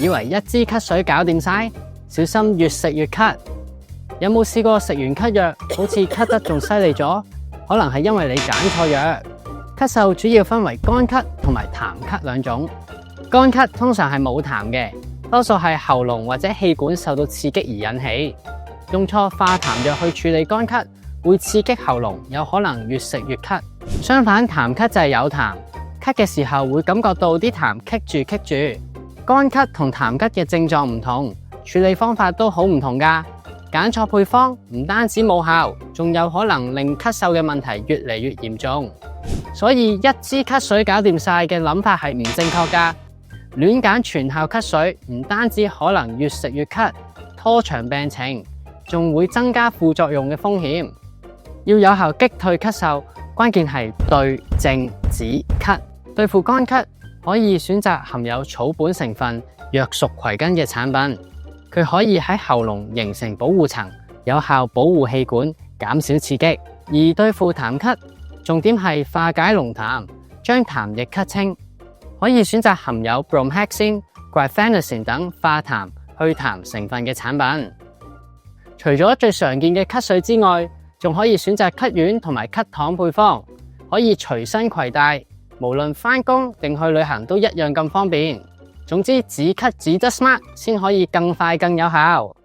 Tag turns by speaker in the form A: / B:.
A: 以為一支咳水搞掂晒，小心越食越咳。有冇試過食完咳藥，好似咳得仲犀利咗？可能係因為你揀錯藥。咳嗽主要分為乾咳同埋痰咳兩種。乾咳通常係冇痰嘅，多數係喉嚨或者氣管受到刺激而引起。用錯化痰藥去處理乾咳，會刺激喉嚨，有可能越食越咳。相反，痰咳就係有痰，咳嘅時候會感覺到啲痰棘住。乾咳同痰咳嘅症狀唔同，處理方法都好唔同㗎。揀錯配方唔單止冇效，仲有可能令咳嗽嘅問題越嚟越嚴重。所以一支咳水搞掂晒嘅諗法係唔正確㗎。亂揀全效咳水唔單止可能越食越咳，拖長病情，仲會增加副作用嘅風險。要有效擊退咳嗽，關鍵係對症止咳。對付乾咳，可以選擇含有草本成分、藥屬葵根嘅產品。佢可以喺喉嚨形成保護層，有效保護氣管，減少刺激。而對付痰咳，重點係化解濃痰，將痰液咳清。可以選擇含有 Bromhexin、Guaifenesin 等化痰、去痰成分嘅產品。除咗最常見嘅咳水之外，仲可以選擇咳丸同埋咳糖配方，可以隨身攜帶，無論返工定去旅行都一樣咁方便。總之止咳止得 smart，先可以更快更有效。